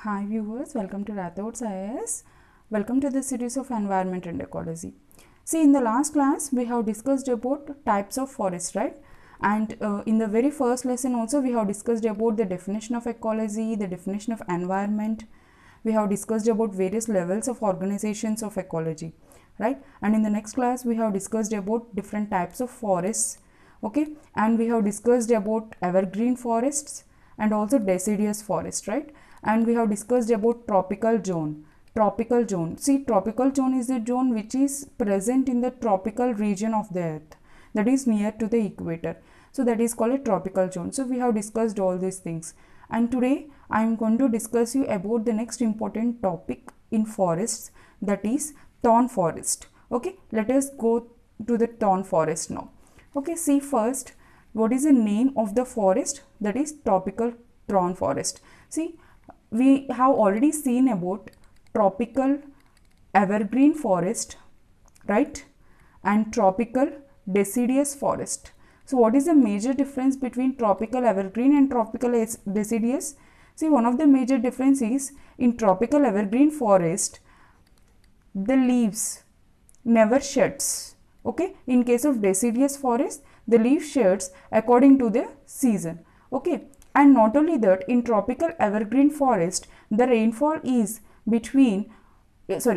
Hi viewers, welcome to Rathod's IAS. Welcome to the series of environment and ecology. See, in the last class we have discussed about types of forest, right? And in the very first lesson also we have discussed about the definition of ecology, the definition of environment. We have discussed about various levels of organizations of ecology, right? And in the next class we have discussed about different types of forests, okay? And we have discussed about evergreen forests and also deciduous forest, right? And we have discussed about tropical zone. See, tropical zone is a zone which is present in the tropical region of the earth, that is near to the equator. So that is called a tropical zone. So we have discussed all these things, and today I am going to discuss you about the next important topic in forests, that is thorn forest. Okay, let us go to the thorn forest now. Okay, see, first, what is the name of the forest? That is tropical thorn forest. See, we have already seen about tropical evergreen forest, right, and tropical deciduous forest. So what is the major difference between tropical evergreen and tropical deciduous? See, one of the major difference is in tropical evergreen forest the leaves never sheds. Okay, in case of deciduous forest the leaf sheds according to the season. Okay, and not only that, in tropical evergreen forest the rainfall is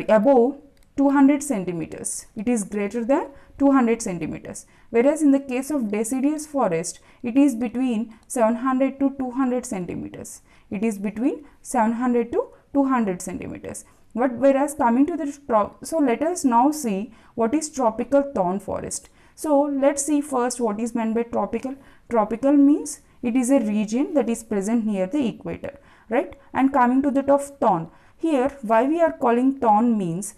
above 200 centimeters. It is greater than 200 centimeters. Whereas in the case of deciduous forest it is between 700 to 200 centimeters. It is between 700 to 200 centimeters. But whereas coming to the so let us now see what is tropical thorn forest. So let's see first what is meant by tropical. Tropical means it is a region that is present near the equator, right? And coming to that of thorn, here why we are calling thorn means,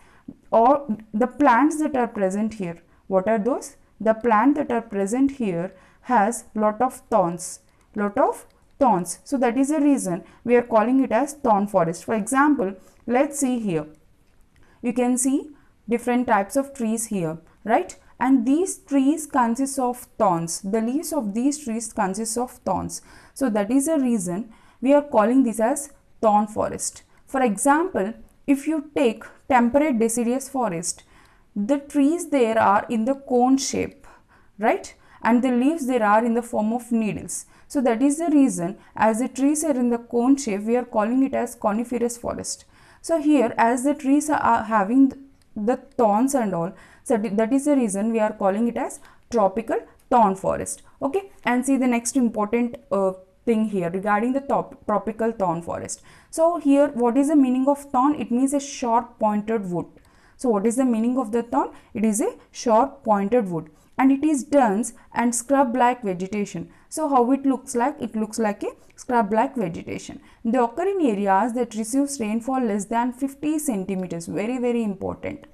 or the plants that are present here, what are those? The plant that are present here has lot of thorns. So that is the reason we are calling it as thorn forest. For example, let's see here, you can see different types of trees here, right? And these trees consist of thorns. The leaves of these trees consist of thorns. So that is the reason we are calling this as thorn forest. For example, if you take temperate deciduous forest, the trees there are in the cone shape, right? And the leaves there are in the form of needles. So that is the reason, as the trees are in the cone shape, we are calling it as coniferous forest. So here, as the trees are having the thorns and all, so that is the reason we are calling it as tropical thorn forest. Okay, and see the next important thing here regarding the tropical thorn forest. So here, what is the meaning of thorn? It means a sharp pointed wood. So what is the meaning of the thorn? It is a sharp pointed wood, and it is dense and scrub like vegetation. So how it looks like? It looks like a scrub like vegetation. They occur in areas that receives rainfall less than 50 centimeters. Very important.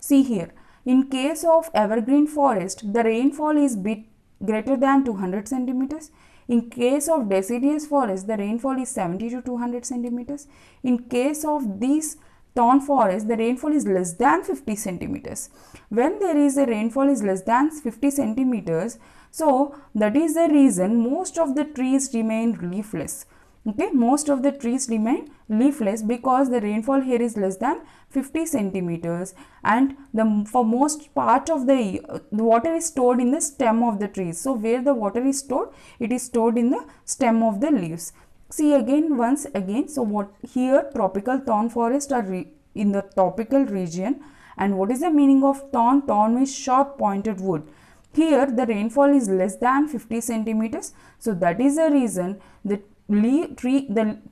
See here, in case of evergreen forest the rainfall is bit greater than 200 centimeters. In case of deciduous forest the rainfall is 70 to 200 centimeters. In case of these thorn forest the rainfall is less than 50 centimeters. When there is a rainfall is less than 50 centimeters, so that is the reason most of the trees remain leafless. Okay, most of the trees remain leafless because the rainfall here is less than 50 centimeters, and for most part of the water is stored in the stem of the trees. So where the water is stored, it is stored in the stem of the leaves. See once again, so what here, tropical thorn forest are in the tropical region. And what is the meaning of thorn? Thorn means sharp pointed wood. Here the rainfall is less than 50 centimeters. So that is the reason the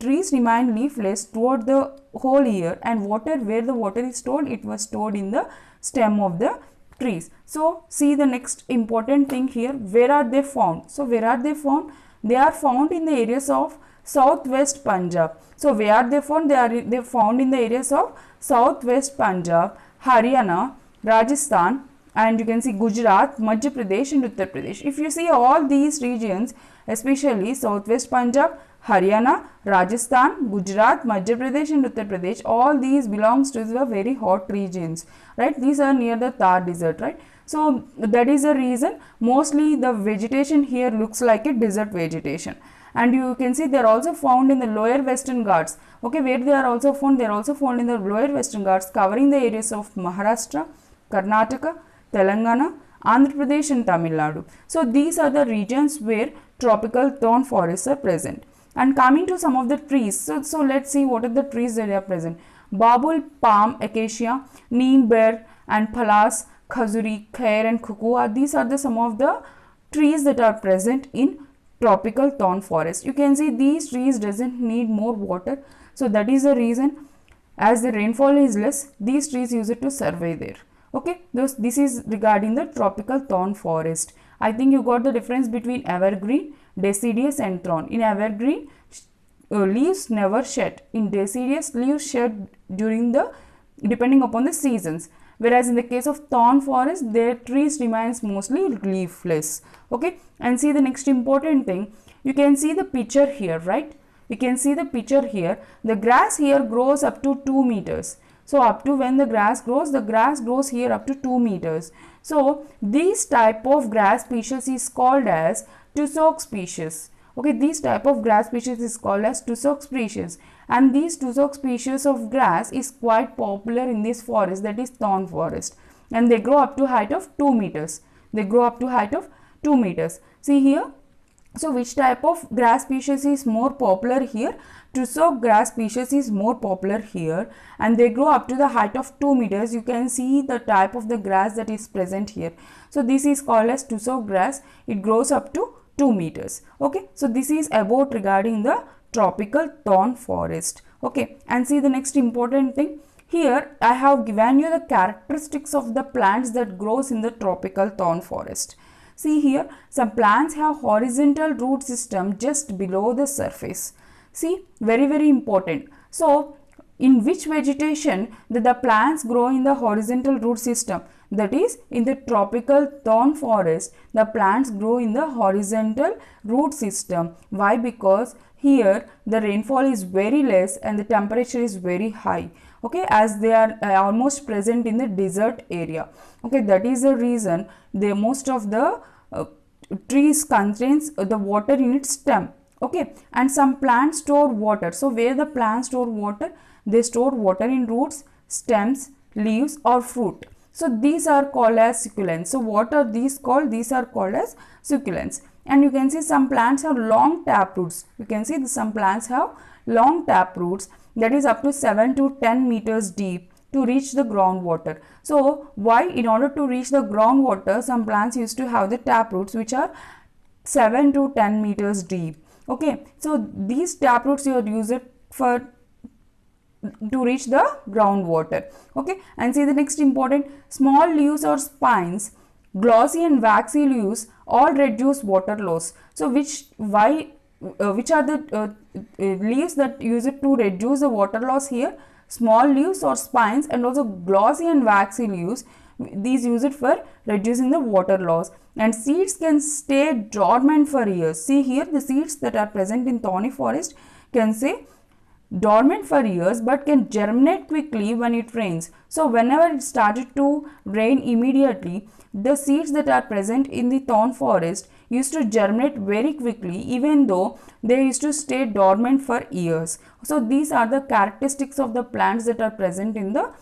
trees remain leafless throughout the whole year, and where the water is stored, it was stored in the stem of the trees. So see the next important thing here, where are they found? So where are they found? They are found in the areas of southwest Punjab. So where are they found? They are found in the areas of southwest Punjab, Haryana, Rajasthan, and you can see Gujarat, Madhya Pradesh and Uttar Pradesh. If you see all these regions, especially southwest Punjab, Haryana, Rajasthan, Gujarat, Madhya Pradesh and Uttar Pradesh, all these belongs to the very hot regions, right? These are near the Thar desert, right? So that is the reason mostly the vegetation here looks like a desert vegetation. and you can see they are also found in the lower Western Ghats. Okay, where they are also found? They are also found in the lower Western Ghats, covering the areas of Maharashtra, Karnataka, Telangana, Andhra Pradesh and Tamil Nadu. So these are the regions where tropical thorn forests are present. And coming to some of the trees, so let's see what are the trees that are present. Babul, palm, acacia, neem, ber and palas, khazuri, khair and kukua. These are the some of the trees that are present in tropical thorn forest. You can see these trees doesn't need more water. So that is the reason, as the rainfall is less, these trees use it to survive there. Okay, this is regarding the tropical thorn forest. I think you got the difference between evergreen, deciduous and thorn. In evergreen, leaves never shed. In deciduous, leaves shed during the, depending upon the seasons. Whereas in the case of thorn forest, their trees remains mostly leafless. Okay, and see the next important thing. You can see the picture here, right? You can see the picture here. The grass here grows up to 2 meters. So up to when the grass grows here up to 2 meters. So this type of grass species is called as tussock species. Okay, this type of grass species is called as tussock species, and this tussock species of grass is quite popular in this forest, that is thorn forest, and they grow up to height of 2 meters. They grow up to height of 2 meters. See here. So which type of grass species is more popular here? Tussock grass species is more popular here, and they grow up to the height of 2 meters. You can see the type of the grass that is present here. So this is called as tussock grass. It grows up to 2 meters. Okay, so this is about regarding the tropical thorn forest. Okay, and see the next important thing. Here I have given you the characteristics of the plants that grows in the tropical thorn forest. See here, some plants have horizontal root system just below the surface. See, very important. So in which vegetation the plants grow in the horizontal root system? That is, in the tropical thorn forest, the plants grow in the horizontal root system. Why? Because here the rainfall is very less and the temperature is very high. Okay, as they are almost present in the desert area. Okay, that is the reason most of the trees contains the water in its stem. Okay, and some plants store water. So where the plants store water? They store water in roots, stems, leaves or fruit. So these are called as succulents. So what are these called? These are called as succulents. And you can see some plants have long tap roots. You can see some plants have long tap roots, that is up to 7 to 10 meters deep to reach the groundwater. So why? In order to reach the groundwater, some plants used to have the tap roots which are 7 to 10 meters deep. Okay, so these tap roots you use it for to reach the groundwater. Okay, and see the next important, small leaves or spines, glossy and waxy leaves all reduce water loss. So which are the leaves that use it to reduce the water loss here? Small leaves or spines, and also glossy and waxy leaves. These use it for reducing the water loss. And seeds can stay dormant for years. See here, the seeds that are present in thorny forest can stay dormant for years but can germinate quickly when it rains. So whenever it started to rain immediately, the seeds that are present in the thorn forest used to germinate very quickly, even though they used to stay dormant for years. So these are the characteristics of the plants that are present in the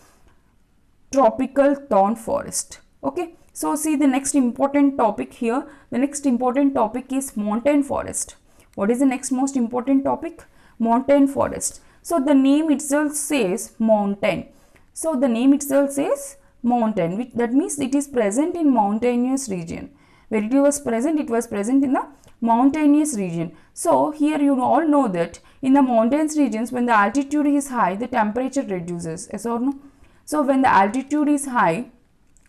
tropical thorn forest. Okay, so see the next important topic here. The next important topic is montane forest. What is the next most important topic? Montane forest. So the name itself says mountain. So the name itself says mountain, which that means it is present in mountainous region. Where it was present in the mountainous region. So here you all know that in the mountainous regions, when the altitude is high, the temperature reduces. Yes or no? So when the altitude is high,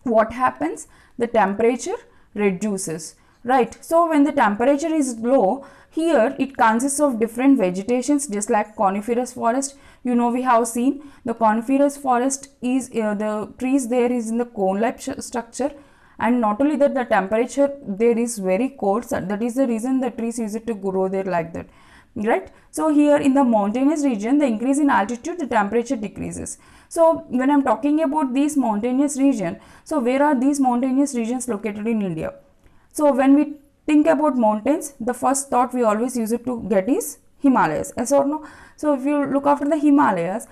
what happens? The temperature reduces, right? So when the temperature is low, here it consists of different vegetations, just like coniferous forest. You know, we have seen the coniferous forest is the trees there is in the cone-like structure, and not only that, the temperature there is very cold. So that is the reason the trees use it to grow there like that, right? So here in the mountainous region, the increase in altitude, the temperature decreases. So when I am talking about these mountainous region, so where are these mountainous regions located in India? So when we think about mountains, the first thought we always use it to get is Himalayas, yes or no? So if you look after the Himalayas,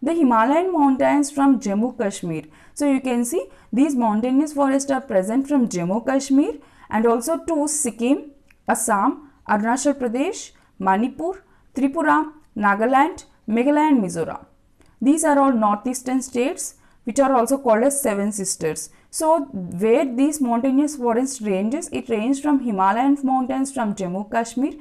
the Himalayan mountains from Jammu Kashmir. So you can see these mountainous forests are present from Jammu Kashmir and also to Sikkim, Assam, Arunachal Pradesh, Manipur, Tripura, Nagaland, Meghalaya and Mizoram. These are all northeastern states which are also called as Seven Sisters. So where these mountainous forest ranges, it ranges from Himalayan mountains from Jammu Kashmir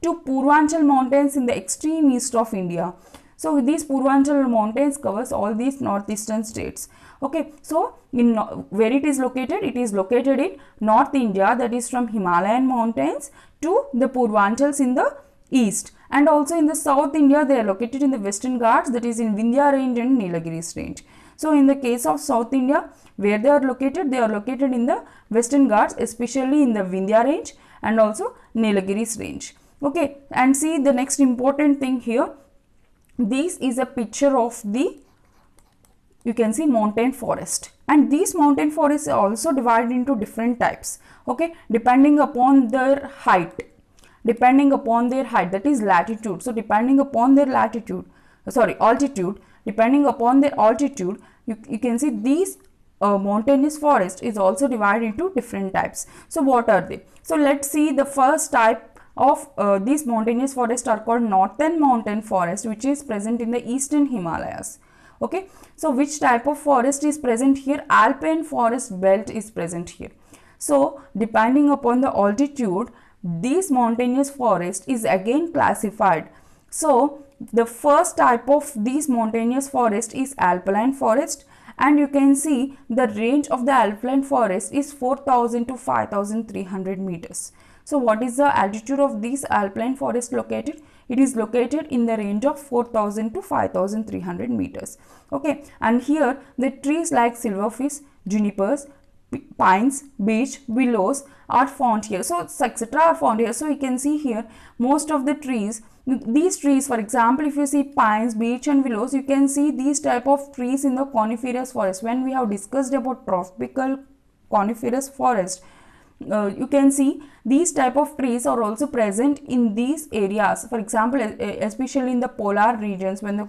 to Purvanchal mountains in the extreme east of India. So these Purvanchal mountains covers all these northeastern states. Okay, so in where it is located in North India, that is from Himalayan mountains to the Purvanchals in the east, and also in the South India they are located in the Western Ghats, that is in Vindhya range and Nilgiris range. So in the case of South India, where they are located in the Western Ghats, especially in the Vindhya range and also Nilgiris range. Okay, and see the next important thing here. This is a picture of the, you can see, mountain forest, and these mountain forests are also divided into different types. Okay, depending upon their height, that is latitude. So depending upon their altitude, depending upon their altitude, you can see these mountainous forest is also divided into different types. So what are they? So let's see. The first type of these mountainous forests are called northern mountain forest, which is present in the eastern Himalayas. Okay, so which type of forest is present here? Alpine forest belt is present here. So depending upon the altitude, this mountainous forest is again classified. So the first type of these mountainous forest is alpine forest, and you can see the range of the alpine forest is 4000 to 5300 meters. So what is the altitude of this alpine forest located? It is located in the range of 4000 to 5300 meters. Okay, and here the trees like silverfish, junipers, pines, beech, willows are found here. So etc. are found here. So you can see here most of the trees, these trees, for example, if you see pines, beech and willows, you can see these type of trees in the coniferous forest. When we have discussed about tropical coniferous forest, you can see these type of trees are also present in these areas. For example, especially in the polar regions, when the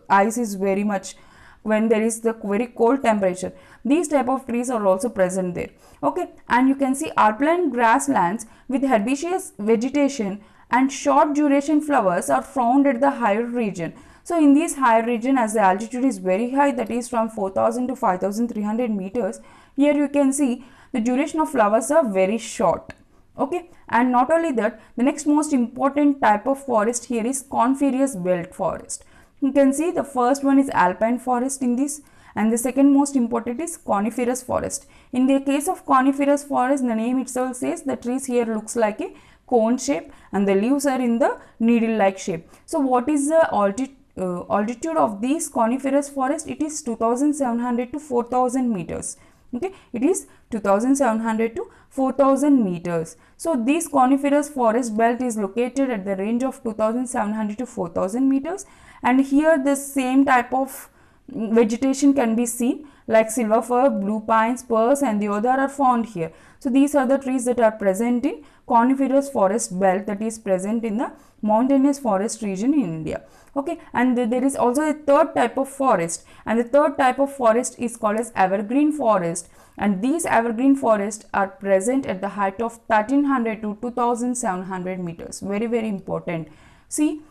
ice is very much, when there is the very cold temperature, these type of trees are also present there. Okay, and you can see alpine grasslands with herbaceous vegetation and short duration flowers are found at the higher region. So in this higher region, as the altitude is very high, that is from 4000 to 5300 meters, here you can see the duration of flowers are very short. Okay, and not only that, the next most important type of forest here is coniferous belt forest. You can see the first one is alpine forest in this, and the second most important is coniferous forest. In the case of coniferous forest, the name itself says the trees here looks like a cone shape and the leaves are in the needle like shape. So what is the altitude of these coniferous forest? It is 2700 to 4000 meters. Okay, it is 2700 to 4000 meters. So this coniferous forest belt is located at the range of 2700 to 4000 meters, and here the same type of vegetation can be seen like silver fir, blue pine, spruce and the other are found here. So these are the trees that are present in coniferous forest belt, that is present in the mountainous forest region in India. Okay, and there is also a third type of forest, and the third type of forest is called as evergreen forest, and these evergreen forests are present at the height of 1300 to 2700 meters. Very, very important. See,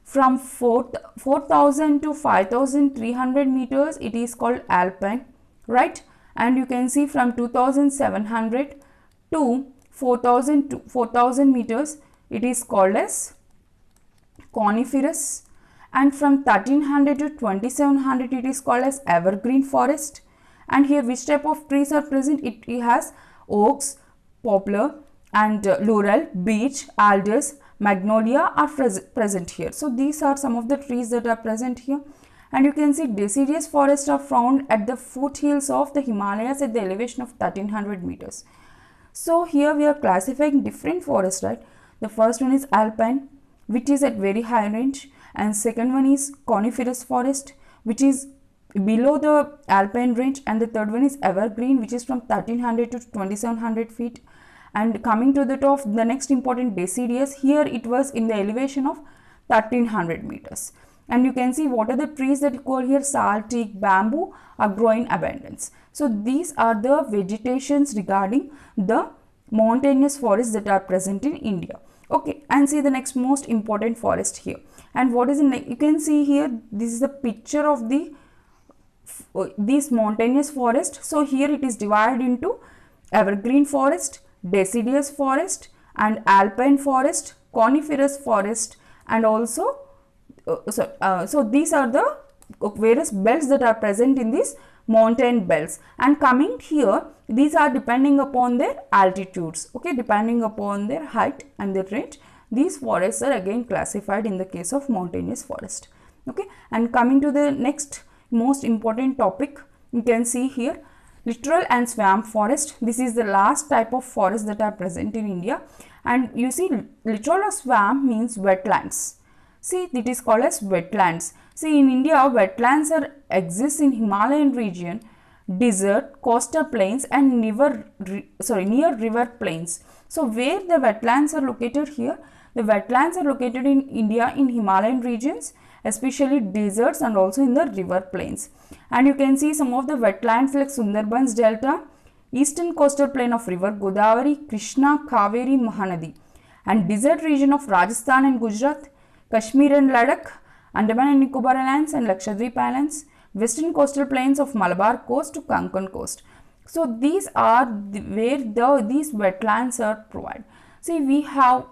from 4000 to 5300 meters it is called alpine, right? And you can see from 2700 to 4000 meters it is called as coniferous, and from 1300 to 2700 it is called as evergreen forest. And here which type of trees are present? It has oaks, poplar and laurel, beech, alders, magnolia are present here. So these are some of the trees that are present here. And you can see deciduous forests are found at the foothills of the Himalayas at the elevation of 1300 meters. So here we are classifying different forests, right? The first one is alpine, which is at very high range, and second one is coniferous forest, which is below the alpine range, and the third one is evergreen, which is from 1300 to 2700 feet, And coming to the top, the next important deciduous, here it was in the elevation of 1300 meters. And you can see what are the trees that go here. Sal, teak, bamboo are growing in abundance. So these are the vegetations regarding the mountainous forests that are present in India. Okay, and see the next most important forest here. And what is in, you can see here, this is the picture of the this mountainous forest. So here it is divided into evergreen forest, deciduous forest, and alpine forest, coniferous forest, and also so these are the various belts that are present in these mountain belts. And coming here, these are depending upon their altitudes, okay, depending upon their height and their range. These forests are again classified in the case of mountainous forest. Okay, and coming to the next most important topic, you can see here littoral and swamp forest. This is the last type of forest that are present in India. And you see, littoral or swamp means wetlands. See, it is called as wetlands. See, in India, wetlands exist in Himalayan region, desert, coastal plains, and near river plains. So where the wetlands are located here? The wetlands are located in India in Himalayan regions, especially deserts, and also in the river plains. And you can see some of the wetlands like Sundarbans Delta, eastern coastal plain of river Godavari, Krishna, Kaveri, Mahanadi, and desert region of Rajasthan and Gujarat, Kashmir and Ladakh, Andaman and Nicobar Islands and Lakshadweep Islands, western coastal plains of Malabar coast to Konkan coast. So these are where these wetlands are provided. See, we have,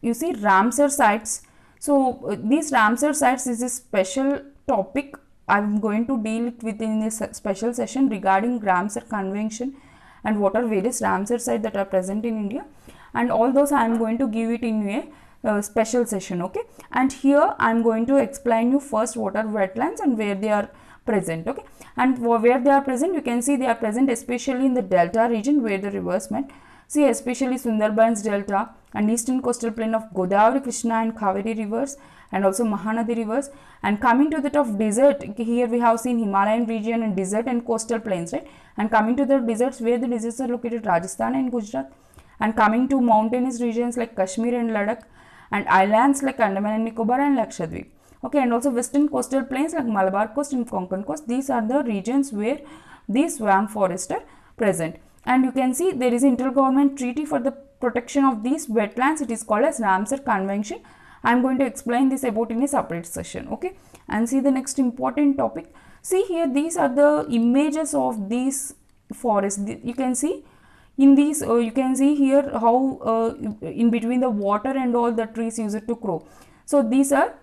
you see, Ramsar sites. So these Ramsar sites is a special topic. I am going to deal it within this special session regarding Ramsar Convention and what are various Ramsar sites that are present in India, and all those I am going to give it in a special session. Okay, and here I am going to explain you first what are wetlands and where they are present. Okay, and where they are present, you can see they are present especially in the delta region where the rivers met. See, especially Sundarbans Delta and eastern coastal plain of Godavari, Krishna, and Kaveri rivers, and also Mahanadi rivers. And coming to the top desert, here we have seen Himalayan region and desert and coastal plains, right? And coming to the deserts, where the deserts are located, Rajasthan and Gujarat. And coming to mountainous regions like Kashmir and Ladakh, and islands like Andaman and Nicobar and Lakshadweep. Okay, and also western coastal plains like Malabar coast and Konkan coast. These are the regions where these swamp forests are present. And you can see there is an intergovernment treaty for the protection of these wetlands. It is called as Ramsar Convention. I am going to explain this about in a separate session. Okay, and see the next important topic. See here, these are the images of these forests. You can see in these, you can see here how in between the water and all the trees used to grow. So these are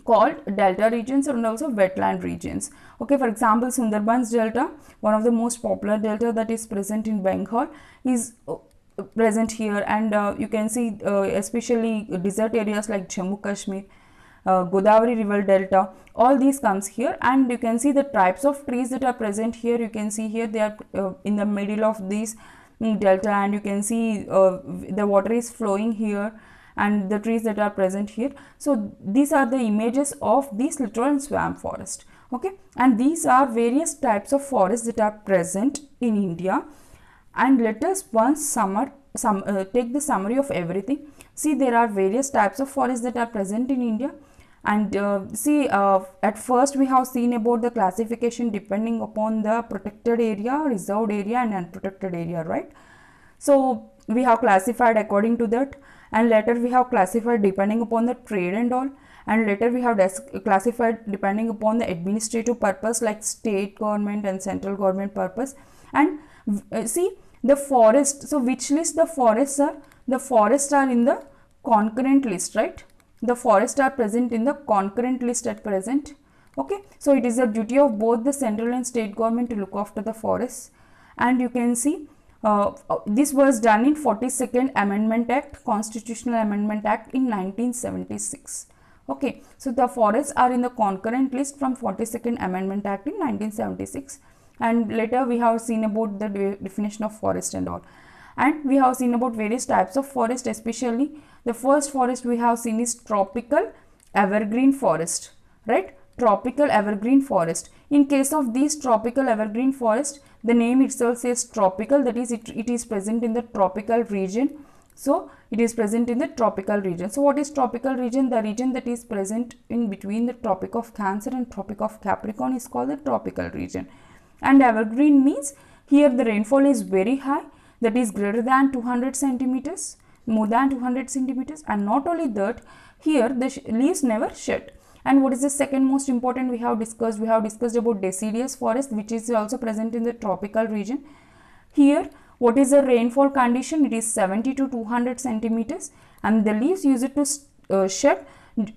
called delta regions and also wetland regions. Okay, for example, Sundarbans Delta, one of the most popular delta that is present in Bengal, is present here. And you can see especially desert areas like Jammu Kashmir, Godavari river delta, all these comes here. And you can see the types of trees that are present here. You can see here they are in the middle of these delta, and you can see the water is flowing here and the trees that are present here. So these are the images of these littoral and swamp forest. Okay, and these are various types of forests that are present in India. And let us once take the summary of everything. See, there are various types of forests that are present in India. And see, at first we have seen about the classification depending upon the protected area, reserved area, and unprotected area, right? So we have classified according to that, and later we have classified depending upon the trade and all, and later we have classified depending upon the administrative purpose like state government and central government purpose. And see the forest, so which list the forests are? The forests are in the concurrent list, right? The forests are present in the concurrent list at present. Okay, so it is the duty of both the central and state government to look after the forests. And you can see this was done in 42nd Amendment Act, Constitutional Amendment Act in 1976. Okay, so the forests are in the concurrent list from 42nd Amendment Act in 1976. And later we have seen about the definition of forest and all. And we have seen about various types of forest, especially the first forest we have seen is tropical evergreen forest, right? tropical evergreen forest. In case of these tropical evergreen forest, the name itself says tropical, that is it is present in the tropical region. So it is present in the tropical region. So what is tropical region? The region that is present in between the Tropic of Cancer and Tropic of Capricorn is called the tropical region. And evergreen means here the rainfall is very high, that is greater than 200 centimeters, more than 200 centimeters. And not only that, here the leaves never shed. And what is the second most important we have discussed? We have discussed about deciduous forest, which is also present in the tropical region. Here, what is the rainfall condition? It is 70 to 200 centimeters, and the leaves use it to shed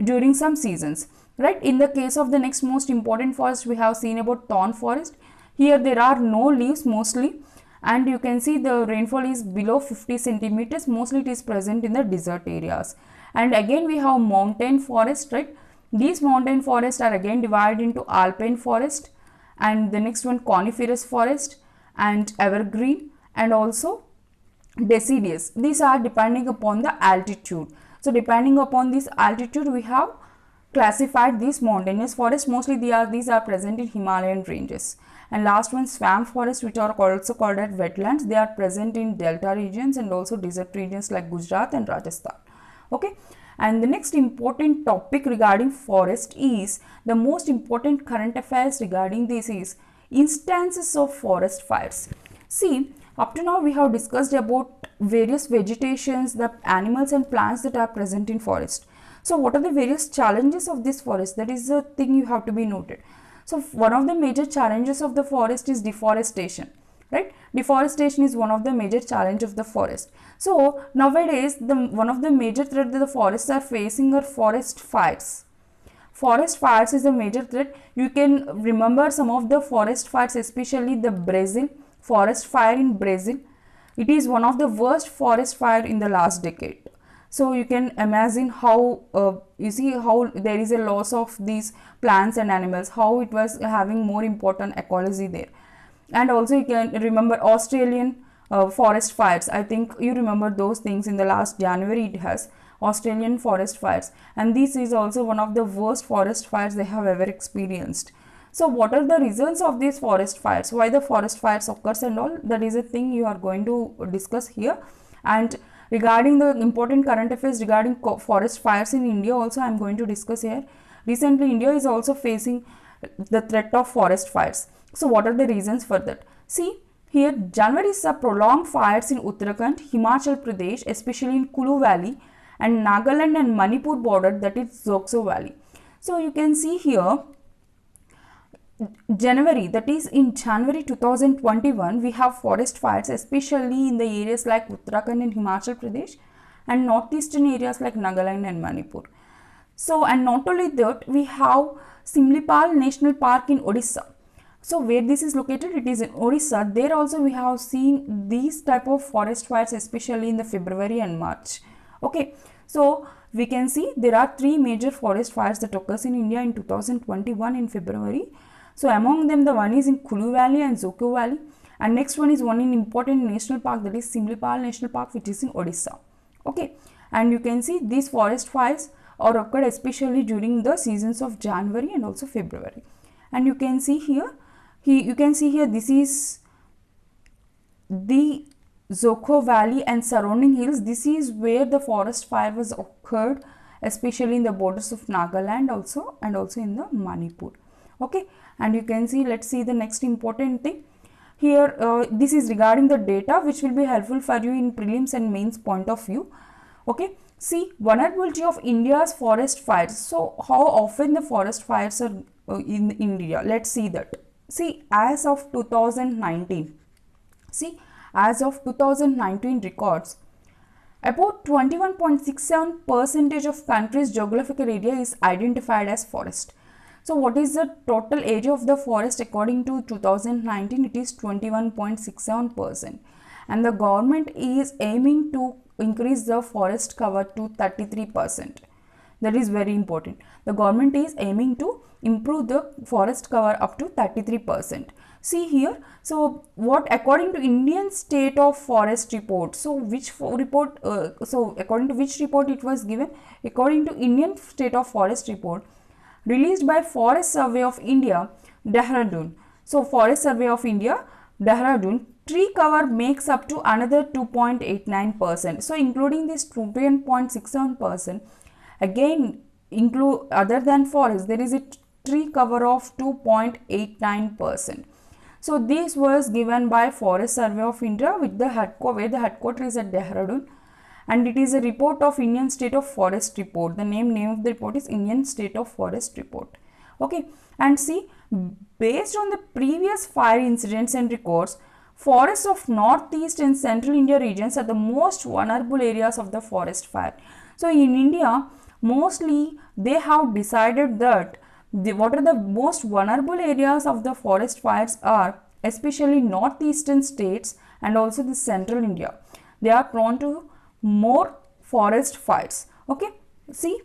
during some seasons, right? In the case of the next most important forest, we have seen about thorn forest. Here there are no leaves mostly, and you can see the rainfall is below 50 centimeters. Mostly it is present in the desert areas. And again we have mountain forest, right? These mountain forests are again divided into alpine forest, and the next one coniferous forest, and evergreen, and also deciduous. These are depending upon the altitude. So depending upon this altitude, we have classified these mountainous forests. Mostly these are present in Himalayan ranges. And last one, swamp forests, which are also called as wetlands. They are present in delta regions and also desert regions like Gujarat and Rajasthan. Okay. And the next important topic regarding forest is, the most important current affairs regarding this is instances of forest fires. See, up to now we have discussed about various vegetations, the animals and plants that are present in forest. So what are the various challenges of this forest? That is the thing you have to be noted. So one of the major challenges of the forest is deforestation, right? Deforestation is one of the major challenge of the forest. So nowadays one of the major threat that the forests are facing are forest fires. Forest fires is a major threat. You can remember some of the forest fires, especially the Brazil forest fire in Brazil. It is one of the worst forest fire in the last decade. So you can imagine how you see how there is a loss of these plants and animals, how it was having more important ecology there. And also you can remember Australian forest fires. I think you remember those things. In the last January it has Australian forest fires, and this is also one of the worst forest fires they have ever experienced. So what are the reasons of these forest fires? Why the forest fires occurs and all? That is a thing you are going to discuss here. And regarding the important current affairs regarding forest fires in India also I am going to discuss here. Recently India is also facing the threat of forest fires. So what are the reasons for that? See, here January is a prolonged fires in Uttarakhand, Himachal Pradesh, especially in Kulu Valley, and Nagaland and Manipur border, that is Zokso Valley. So you can see here January, that is in January 2021, we have forest fires, especially in the areas like Uttarakhand and Himachal Pradesh, and northeastern areas like Nagaland and Manipur. So, and not only that, we have Simlipal National Park in Odisha. So where this is located, it is in Odisha. There also we have seen these type of forest fires, especially in the February and March. Okay, so we can see there are three major forest fires that occurs in India in 2021 in February. So among them, the one is in Kulu Valley and Zokyo Valley, and next one is one in important national park, that is Simlipal National Park, which is in Odisha. Okay, and you can see these forest fires are occurred especially during the seasons of January and also February. And you can see here, this is the Zokyo Valley and surrounding hills. This is where the forest fire was occurred, especially in the borders of Nagaland also, and also in the Manipur. Okay, and you can see, let's see the next important thing here. This is regarding the data which will be helpful for you in prelims and mains point of view. Okay, see, vulnerability of India's forest fires. So how often the forest fires are in India? Let's see that. See, as of 2019, as of 2019 records, about 21.67% of country's geographical area is identified as forest. So what is the total area of the forest according to 2019? It is 21.67%, and the government is aiming to increase the forest cover to 33%. That is very important. The government is aiming to improve the forest cover up to 33%. See here, so what according to Indian State of Forest report, so which report, so according to which report it was given? According to Indian State of Forest report, released by Forest Survey of India, Dehradun. So Forest Survey of India, Dehradun, tree cover makes up to another 2.89%. So including this 2.67%, again include other than forest, there is a tree cover of 2.89%. So this was given by Forest Survey of India with the where the headquarters is at Dehradun, and it is a report of Indian State of Forest Report. The name of the report is Indian State of Forest Report. Okay, and see, based on the previous fire incidents and records, forests of northeast and central India regions are the most vulnerable areas of the forest fire. So in India, mostly they have decided that what are the most vulnerable areas of the forest fires are especially northeastern states and also the central India. They are prone to more forest fires. Okay, see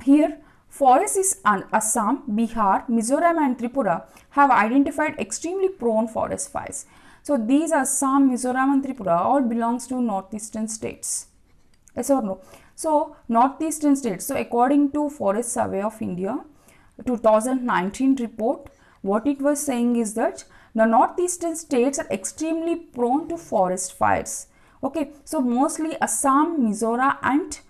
here, forests is Assam, Bihar, Mizoram and Tripura have identified extremely prone forest fires. So these Assam, Mizoram and Tripura all belongs to northeastern states. Yes or no? So northeastern states. So according to Forest Survey of India 2019 report, what it was saying is that the northeastern states are extremely prone to forest fires. Okay, so mostly Assam, Mizoram and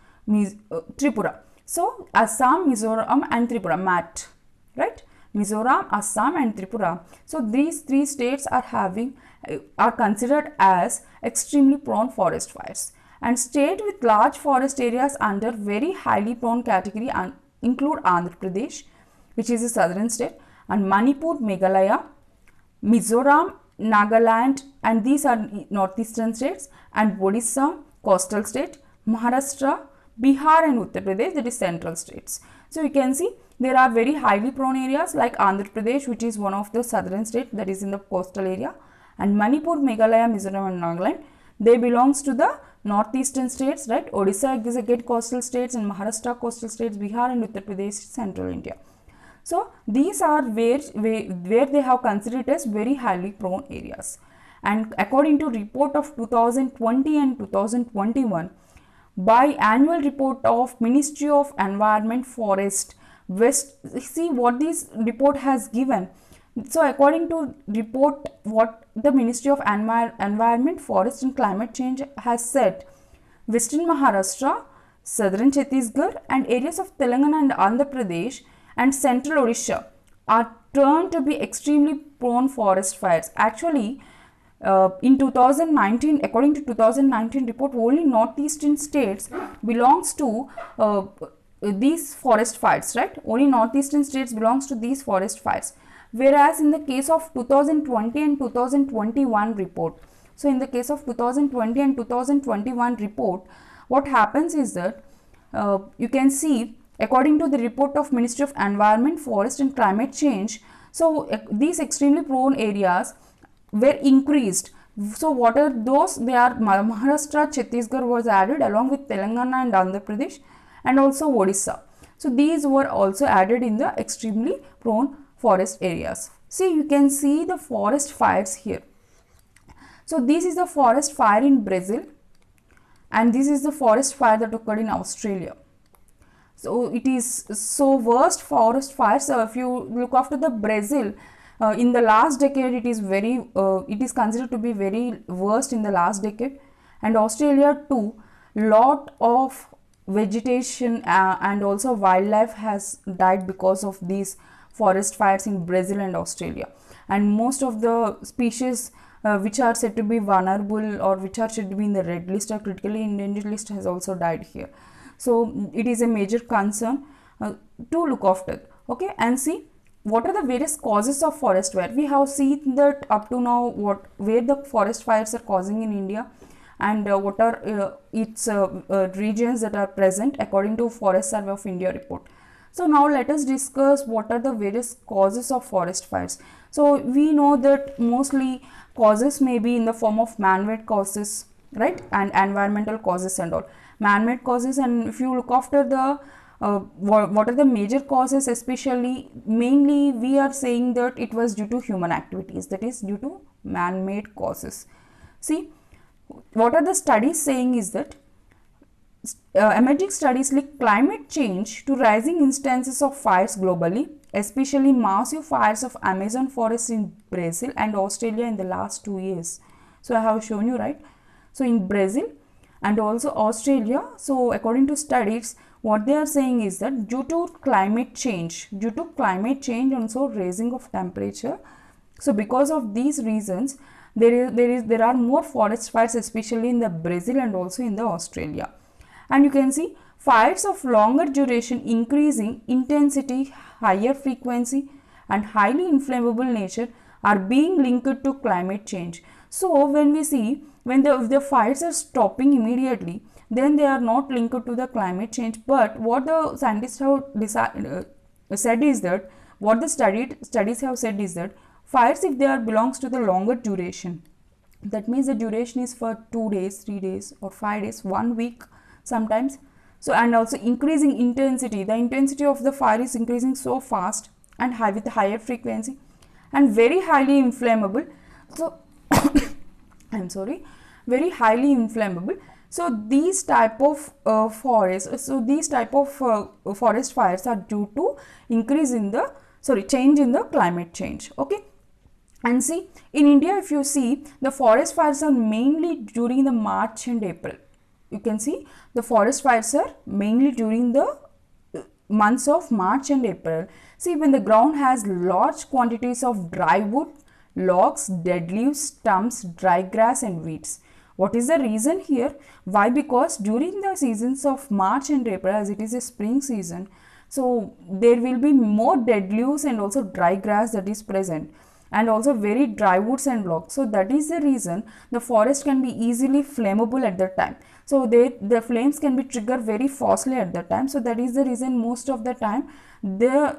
Tripura. So Assam, Mizoram and Tripura, MAT, right? Mizoram, Assam and Tripura. So these three states are considered as extremely prone forest fires. And state with large forest areas under very highly prone category include Andhra Pradesh, which is a southern state, and Manipur, Meghalaya, Mizoram, Nagaland, and these are northeastern states, and Odisha, coastal state, Maharashtra, Bihar and Uttar Pradesh, that is central states. So you can see there are very highly prone areas like Andhra Pradesh, which is one of the southern states that is in the coastal area, and Manipur, Meghalaya, Mizoram and Nagaland, they belongs to the northeastern states, right? Odisha is again coastal states and Maharashtra coastal states, Bihar and Uttar Pradesh central India. So these are where they have considered as very highly prone areas. And according to report of 2020 and 2021 by annual report of Ministry of Environment, Forest, West, see what this report has given. So according to report what the Ministry of Environment, Forest and Climate Change has said, Western Maharashtra, Southern Chhattisgarh and areas of Telangana and Andhra Pradesh and central Odisha are turned to be extremely prone forest fires. Actually, in 2019, according to 2019 report, only northeastern states belongs to these forest fires, right? Only northeastern states belongs to these forest fires. Whereas in the case of 2020 and 2021 report, so in the case of 2020 and 2021 report, what happens is that you can see according to the report of Ministry of Environment, Forest and Climate Change, so these extremely prone areas were increased. So what are those? They are Maharashtra, Chhattisgarh was added along with Telangana and Andhra Pradesh and also Odisha. So these were also added in the extremely prone forest areas. See, you can see the forest fires here. So this is the forest fire in Brazil and this is the forest fire that occurred in Australia. So it is so worst forest fires. If you look after the Brazil, in the last decade it is considered to be very worst in the last decade, and Australia too, lot of vegetation and also wildlife has died because of these forest fires in Brazil and Australia, and most of the species which are said to be vulnerable or which are said to be in the red list or critically endangered list has also died here. So it is a major concern to look after. Okay, and see what are the various causes of forest fire. We have seen that up to now where the forest fires are causing in India and what are its regions that are present according to Forest Survey of India report. So now let us discuss what are the various causes of forest fires. So we know that mostly causes may be in the form of man-made causes, right, and environmental causes and all. Man-made causes, and if you look after the what are the major causes, especially mainly we are saying that it was due to human activities, that is due to man-made causes. See, what are the studies saying is that emerging studies link climate change to rising instances of fires globally, especially massive fires of Amazon forest in Brazil and Australia in the last 2 years. So I have shown you, right? So in Brazil and also Australia, so according to studies, what they are saying is that due to climate change and also raising of temperature, so because of these reasons, there are more forest fires, especially in the Brazil and also in the Australia. And you can see fires of longer duration, increasing intensity, higher frequency and highly inflammable nature are being linked to climate change. So when we see, when the fires are stopping immediately, then they are not linked to the climate change. But what the scientists have said is that, what the studies have said is that fires, if they are belongs to the longer duration, that means the duration is for 2 days, 3 days or 5 days, 1 week sometimes. So and also increasing intensity, the intensity of the fire is increasing so fast and high with higher frequency and very highly inflammable. So I'm sorry, very highly inflammable. So these type of forest fires are due to change in the climate change. Okay. And see, in India, if you see, the forest fires are mainly during the March and April. You can see the forest fires are mainly during the months of March and April. See, when the ground has large quantities of dry wood, logs, dead leaves, stumps, dry grass and weeds. What is the reason here? Why? Because during the seasons of March and April, as it is a spring season, so there will be more dead leaves and also dry grass that is present, and also very dry woods and logs. So that is the reason the forest can be easily flammable at that time. So the flames can be triggered very fastly at that time. So that is the reason most of the time the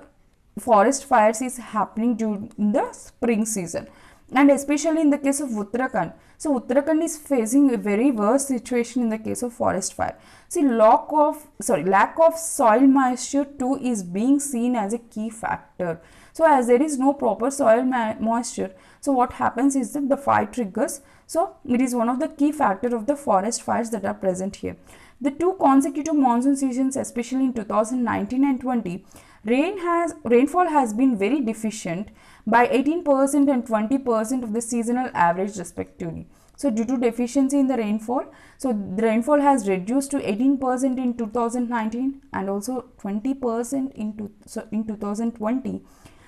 forest fires is happening during the spring season. And especially in the case of Uttarakhand. So Uttarakhand is facing a very worse situation in the case of forest fire. See, lack of soil moisture too is being seen as a key factor. So as there is no proper soil moisture, so what happens is that the fire triggers. So it is one of the key factors of the forest fires that are present here. The 2 consecutive monsoon seasons, especially in 2019 and 20, rainfall has been very deficient by 18% and 20% of the seasonal average respectively. So due to deficiency in the rainfall, so the rainfall has reduced to 18% in 2019 and also 20% in 2020.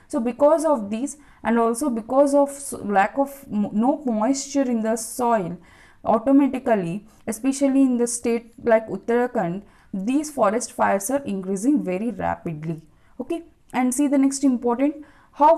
So because of these and also because of lack of no moisture in the soil, automatically, especially in the state like Uttarakhand, these forest fires are increasing very rapidly. Okay, and see the next important, how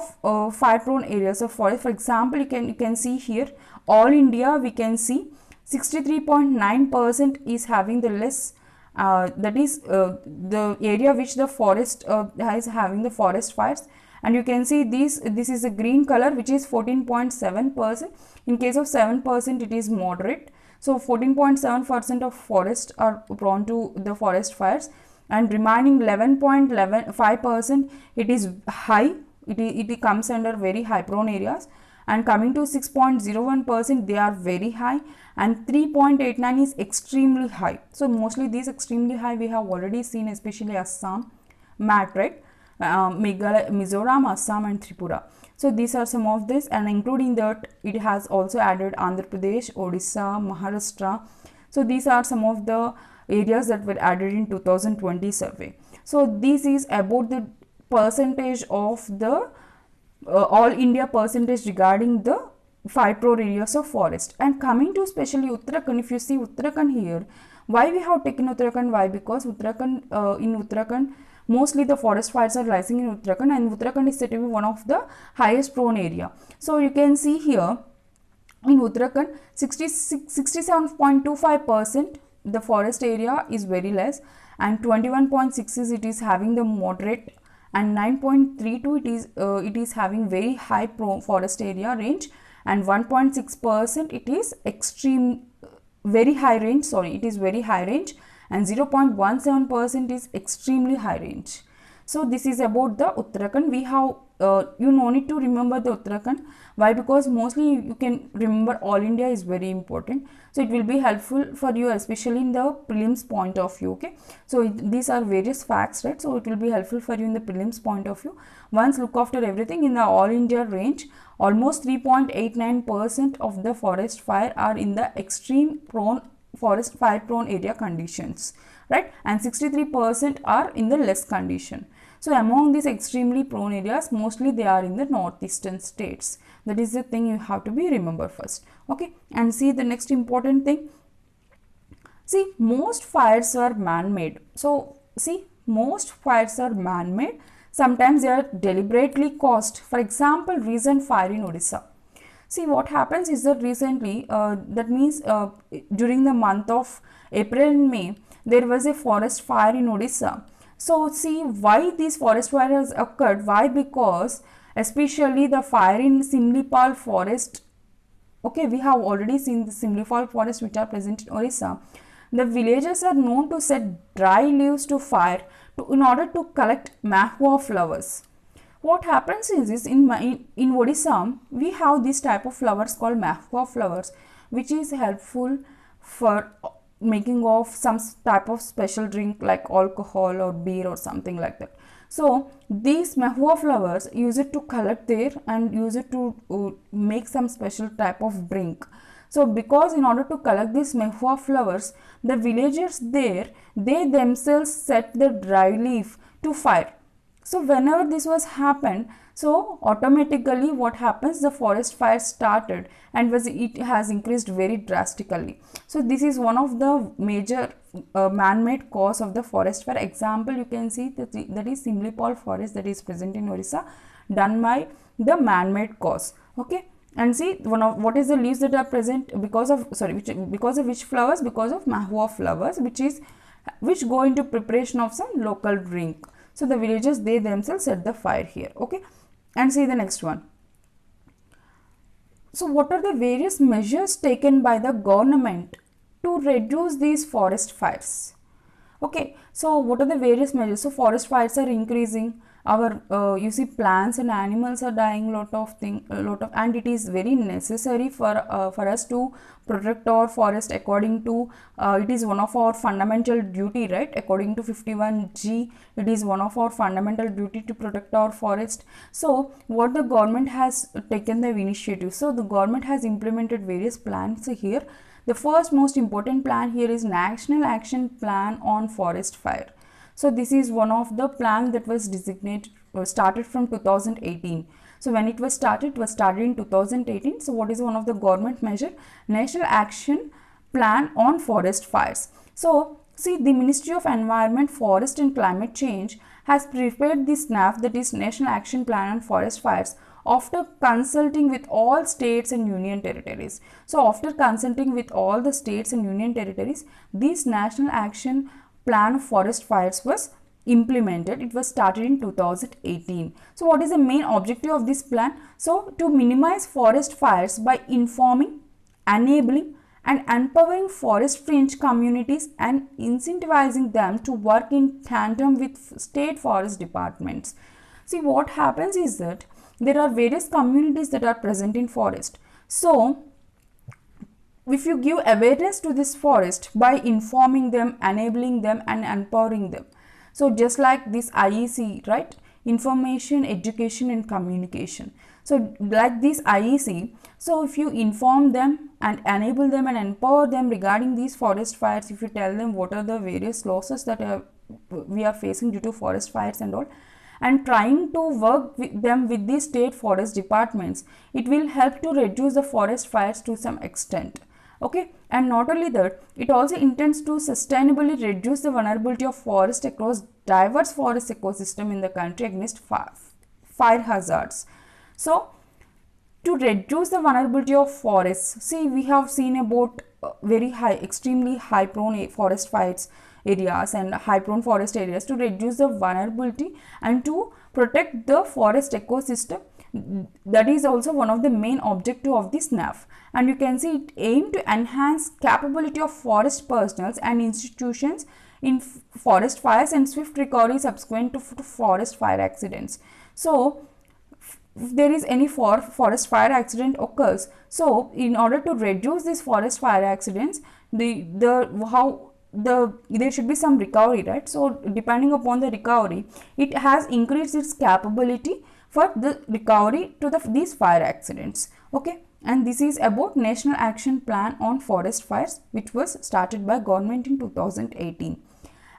fire prone areas of forest. For example, you can see here, all India we can see 63.9% is having the less that is the area which the forest is having the forest fires. And you can see this is a green color, which is 14.7%. In case of 7%, it is moderate. So 14.7% of forests are prone to the forest fires, and remaining 11.5% it is high. It comes under very high prone areas, and coming to 6.01%, they are very high, and 3.89 is extremely high. So mostly these extremely high we have already seen, especially Assam, MAT, right? Meghalaya, Mizoram, Assam and Tripura. So these are some of this, and including that it has also added Andhra Pradesh, Odisha, Maharashtra. So these are some of the areas that were added in 2020 survey. So this is about the percentage of the all India percentage regarding the fire prone areas of forest. And coming to especially Uttarakhand, if you see Uttarakhand here, why we have taken Uttarakhand? Why? Because Uttarakhand in Uttarakhand mostly the forest fires are rising in Uttarakhand, and Uttarakhand is said to be one of the highest prone area. So you can see here in Uttarakhand 67.25% the forest area is very less, and 21.6 is it is having the moderate, and 9.32 it is having very high forest area range, and 1.6% it is extreme very high range, sorry, it is very high range, and 0.17% is extremely high range. So this is about the Uttarakhand. We have you no need to remember the Uttarakhand. Why? Because mostly you can remember all India is very important. So it will be helpful for you, especially in the prelims point of view. Okay, so these are various facts, right? So it will be helpful for you in the prelims point of view. Once look after everything in the all India range, almost 3.89% of the forest fire are in the extreme prone forest fire prone area conditions, right? And 63% are in the less condition. So among these extremely prone areas, mostly they are in the northeastern states. That is the thing you have to be remember first. Okay, and see the next important thing. See, most fires are man-made. So see, most fires are man-made. Sometimes they are deliberately caused. For example, recent fire in Odisha. See, what happens is that recently, that means during the month of April and May, there was a forest fire in Odisha. So see why these forest fires occurred. Why? Because especially the fire in Simlipal forest. Okay, we have already seen the Simlipal forest which are present in Orissa. The villagers are known to set dry leaves to fire in order to collect mahua flowers. What happens is in Odisha, we have this type of flowers called mahua flowers, which is helpful for making of some type of special drink like alcohol or beer or something like that. So these mahua flowers use it to collect there and use it to make some special type of drink. So because in order to collect these mahua flowers, the villagers there, they themselves set the dry leaf to fire. So whenever this was happened, so automatically what happens, the forest fire started and it has increased very drastically. So this is one of the major man-made cause of the forest fire. Example, you can see that is Simlipal forest that is present in Orissa, done by the man-made cause. Okay, and see what is the leaves that are present because of which flowers? Because of mahua flowers, which go into preparation of some local drink. So the villagers, they themselves set the fire here. Okay, and see the next one. So what are the various measures taken by the government to reduce these forest fires? Okay, so what are the various measures? So forest fires are increasing. Our you see, plants and animals are dying and it is very necessary for us to protect our forest according to it is one of our fundamental duty, right? According to 51G, it is one of our fundamental duty to protect our forest. So what the government has taken the initiative. So the government has implemented various plans here. The first most important plan here is National Action Plan on Forest Fire. So this is one of the plan that was started from 2018. So when it was started in 2018. So what is one of the government measure? National Action Plan on Forest Fires. So see, the Ministry of Environment, Forest and Climate Change has prepared this NAF, that is National Action Plan on Forest Fires, after consulting with all states and union territories. So after consulting with all the states and union territories, this National Action Plan of Forest Fires was implemented. It was started in 2018. So what is the main objective of this plan? So to minimize forest fires by informing, enabling and empowering forest fringe communities and incentivizing them to work in tandem with state forest departments. See, what happens is that there are various communities that are present in forest. So if you give awareness to this forest by informing them, enabling them and empowering them. So just like this IEC, right? Information, education and communication. So like this IEC, so if you inform them and enable them and empower them regarding these forest fires, if you tell them what are the various losses that we are facing due to forest fires and all, and trying to work with them with the state forest departments, it will help to reduce the forest fires to some extent. Okay, and not only that, it also intends to sustainably reduce the vulnerability of forest across diverse forest ecosystem in the country against fire hazards. So to reduce the vulnerability of forests, see, we have seen about very high, extremely high prone forest fires areas and high prone forest areas. To reduce the vulnerability and to protect the forest ecosystem, that is also one of the main objective of this NAF. And you can see it aim to enhance capability of forest personnel and institutions in forest fires and swift recovery subsequent to forest fire accidents. So there is any forest fire accident occurs, so in order to reduce these forest fire accidents, there should be some recovery, right? So depending upon the recovery, it has increased its capability for the recovery to these fire accidents. Okay, and this is about National Action Plan on Forest Fires, which was started by government in 2018.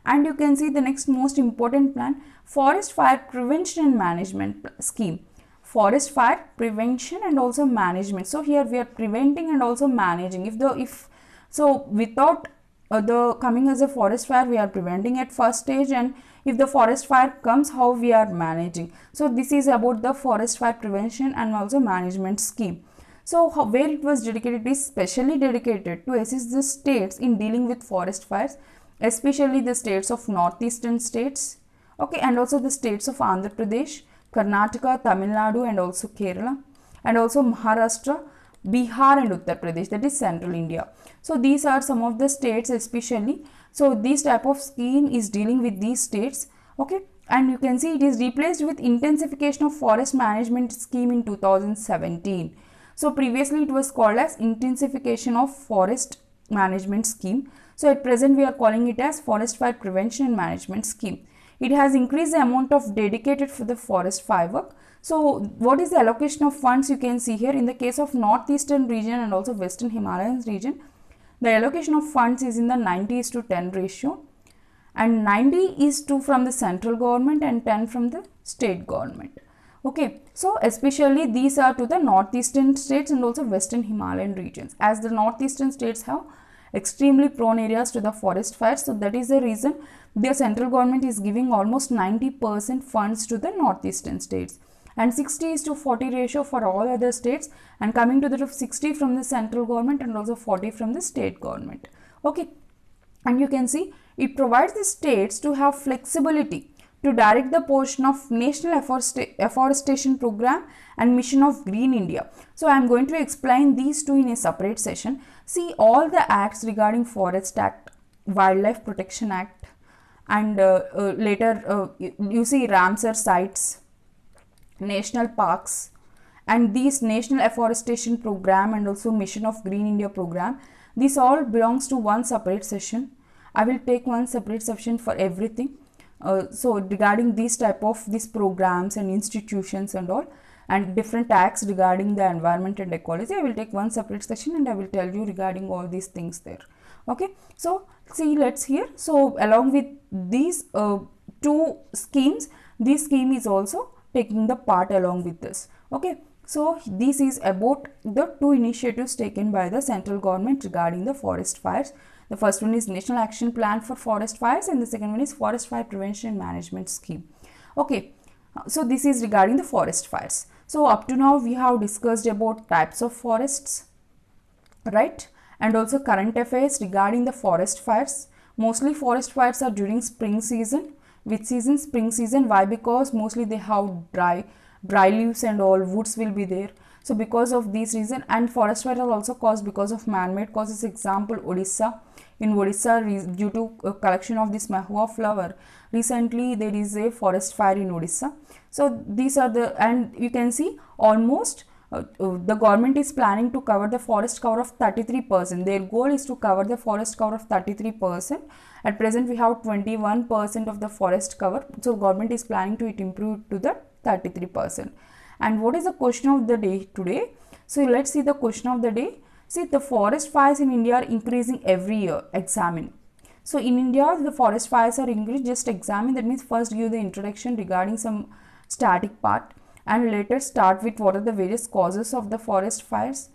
And you can see the next most important plan, Forest Fire Prevention and Management Scheme. Forest fire prevention and also management. So here we are preventing and also managing. So without the coming as a forest fire, we are preventing at first stage, and if the forest fire comes, how we are managing. So this is about the Forest Fire Prevention and also Management Scheme. So where it was dedicated, it is specially dedicated to assist the states in dealing with forest fires, especially the states of northeastern states, okay, and also the states of Andhra Pradesh, Karnataka, Tamil Nadu and also Kerala, and also Maharashtra, Bihar and Uttar Pradesh, that is central India. So these are some of the states especially. So this type of scheme is dealing with these states, okay, and you can see it is replaced with Intensification of Forest Management Scheme in 2017. So previously it was called as Intensification of Forest Management Scheme. So at present we are calling it as Forest Fire Prevention and Management Scheme. It has increased the amount of dedicated for the forest fire work. So what is the allocation of funds? You can see here in the case of northeastern region and also western Himalayas region, the allocation of funds is in the 90:10 ratio, and 90 is 2 from the central government and 10 from the state government. Okay, so especially these are to the northeastern states and also western Himalayan regions, as the northeastern states have extremely prone areas to the forest fires. So that is the reason the central government is giving almost 90% funds to the northeastern states, and 60:40 ratio for all other states, and coming to the 60 from the central government and also 40 from the state government. Okay, and you can see it provides the states to have flexibility to direct the portion of National Afforestation Program and Mission of Green India. So I am going to explain these two in a separate session. See all the acts regarding Forest Act, Wildlife Protection Act, and later you see Ramsar sites, national parks, and these National Afforestation Program and also Mission of Green India Program. This all belongs to one separate session. I will take one separate session for everything. So regarding these type of these programs and institutions and all, and different acts regarding the environment and ecology, I will take one separate session and I will tell you regarding all these things there. Okay, so see, let's hear. So along with these two schemes, this scheme is also taking the part along with this. Okay, so this is about the two initiatives taken by the central government regarding the forest fires. The first one is National Action Plan for Forest Fires, and the second one is Forest Fire Prevention and Management Scheme. Okay, so this is regarding the forest fires. So up to now we have discussed about types of forests, right, and also current affairs regarding the forest fires. Mostly forest fires are during spring season. Which season? Spring season. Why? Because mostly they have dry leaves and all, woods will be there. So because of this reason, and forest fires are also caused because of man-made causes. Example, Odisha. In Odisha, due to collection of this mahua flower, recently there is a forest fire in Odisha. So these are the, and you can see almost the government is planning to cover the forest cover of 33%. Their goal is to cover the forest cover of 33%. At present we have 21% of the forest cover. So government is planning to improve to the 33%. And what is the question of the day today? So let's see the question of the day. See, the forest fires in India are increasing every year. Examine. So in India, the forest fires are increasing. Just examine. That means first give the introduction regarding some static part, and later start with what are the various causes of the forest fires,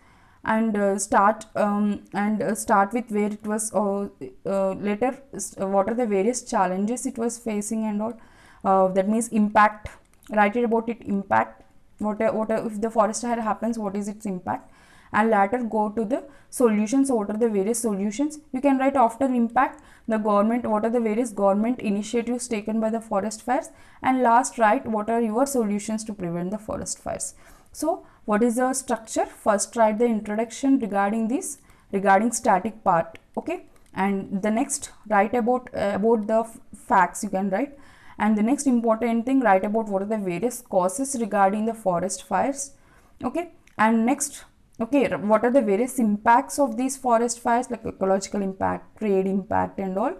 and start with where it was later what are the various challenges it was facing and all. That means impact. Write it about it impact. What if the forest fire happens, what is its impact? And later go to the solutions. So what are the various solutions? You can write after impact the government, what are the various government initiatives taken by the forest fires, and last write what are your solutions to prevent the forest fires. So what is the structure? First write the introduction regarding this, regarding static part, okay, and the next write about the facts you can write, And the next important thing, write about what are the various causes regarding the forest fires. Okay, and next, okay, what are the various impacts of these forest fires, like ecological impact, trade impact and all.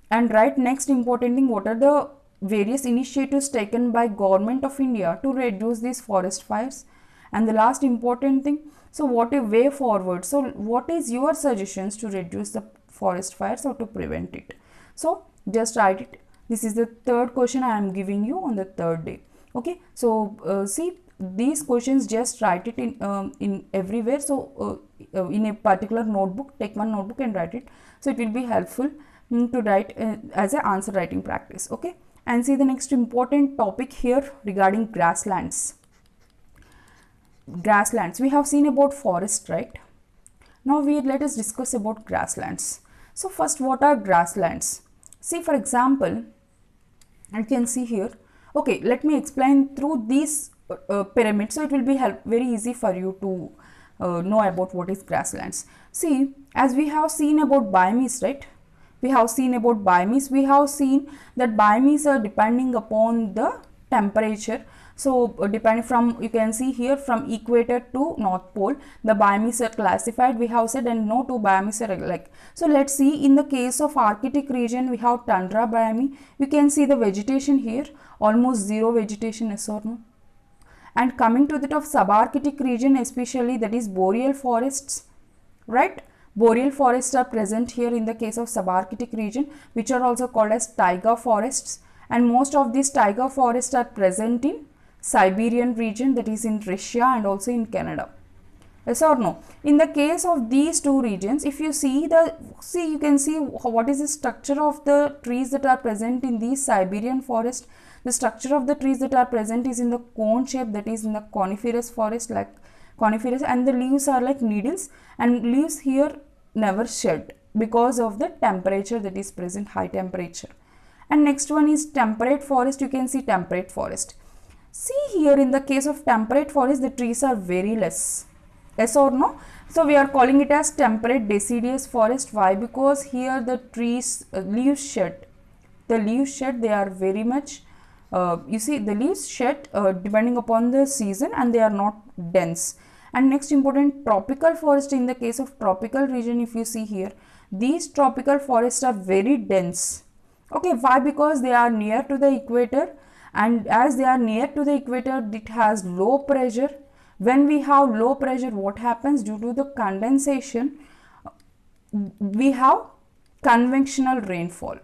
And write next important thing, what are the various initiatives taken by Government of India to reduce these forest fires. And the last important thing, so what a way forward, so what is your suggestions to reduce the forest fires or to prevent it. So just write it. This is the third question I am giving you on the third day. Okay, so see, these questions just write it in everywhere. So in a particular notebook, take one notebook and write it. So it will be helpful to write as an answer writing practice. Okay, and see the next important topic here regarding grasslands. Grasslands, we have seen about forest, right? Now let us discuss about grasslands. So first, what are grasslands? See, for example, you can see here. Okay, let me explain through these pyramids, so it will be very easy for you to know about what is grasslands. See, as we have seen about biomes, right? We have seen about biomes. We have seen that biomes are depending upon the temperature. So depending from, you can see here, from equator to north pole, the biomes are classified, we have said, and no two biomes are alike. So let's see, in the case of Arctic region, we have tundra biome. You can see the vegetation here, almost zero vegetation, yes or no? And coming to that of subarctic region, especially, that is boreal forests, right? Boreal forests are present here in the case of subarctic region, which are also called as taiga forests. And most of these taiga forests are present in Siberian region, that is in Russia and also in Canada. Yes or no? In the case of these two regions, if you see you can see what is the structure of the trees that are present in these Siberian forest. The structure of the trees that are present is in the cone shape, that is in the coniferous forest, like coniferous, and the leaves are like needles, and leaves here never shed because of the temperature that is present, high temperature. And next one is temperate forest. You can see temperate forest. See here, in the case of temperate forest, the trees are very less. Yes or no? So we are calling it as temperate deciduous forest. Why? Because here the trees leaves shed. The leaves shed, they are very much, you see, the leaves shed depending upon the season, and they are not dense. And next important, tropical forest. In the case of tropical region, if you see here, these tropical forests are very dense. Okay, why? Because they are near to the equator, and as they are near to the equator, it has low pressure. When we have low pressure, what happens? Due to the condensation, we have convectional rainfall.